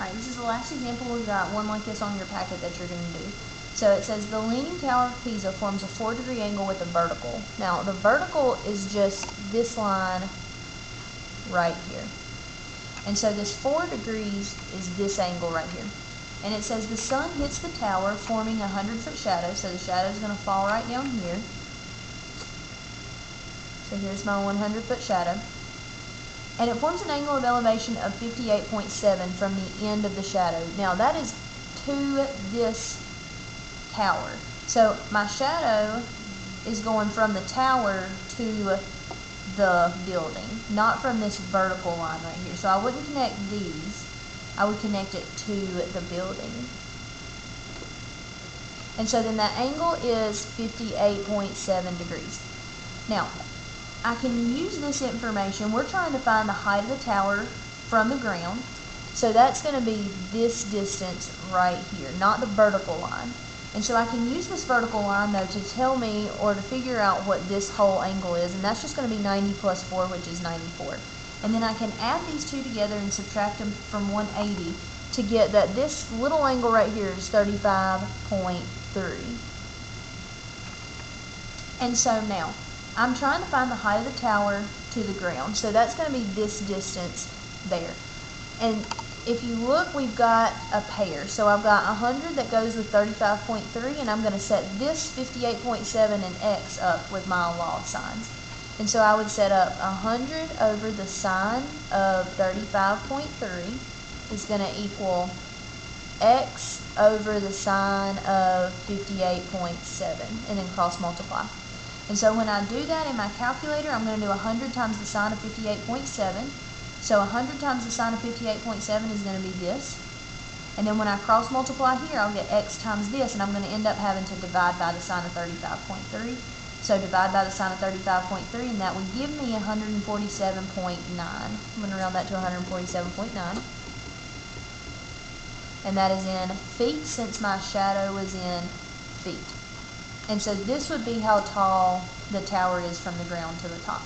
Alright, this is the last example. We've got one like this on your packet that you're going to do. So it says the Leaning Tower of Pisa forms a 4-degree angle with a vertical. Now the vertical is just this line right here. And so this 4 degrees is this angle right here. And it says the sun hits the tower forming a 100-foot shadow. So the shadow is going to fall right down here. So here's my 100-foot shadow. And it forms an angle of elevation of 58.7 from the end of the shadow. Now that is to this tower. So my shadow is going from the tower to the building, not from this vertical line right here. So I wouldn't connect these. I would connect it to the building. And so then that angle is 58.7 degrees. Now, I can use this information. We're trying to find the height of the tower from the ground. So that's going to be this distance right here, not the vertical line. And so I can use this vertical line though to tell me or to figure out what this whole angle is. And that's just going to be 90 plus 4, which is 94. And then I can add these two together and subtract them from 180 to get that this little angle right here is 35.3. And so now, I'm trying to find the height of the tower to the ground. So that's going to be this distance there. And if you look, we've got a pair. So I've got 100 that goes with 35.3, and I'm going to set this 58.7 and x up with my law signs. And so I would set up 100 over the sine of 35.3 is going to equal x over the sine of 58.7, and then cross multiply. And so when I do that in my calculator, I'm going to do 100 times the sine of 58.7. So 100 times the sine of 58.7 is going to be this. And then when I cross multiply here, I'll get x times this, and I'm going to end up having to divide by the sine of 35.3. So divide by the sine of 35.3, and that would give me 147.9. I'm going to round that to 147.9. And that is in feet, since my shadow is in feet. And so this would be how tall the tower is from the ground to the top.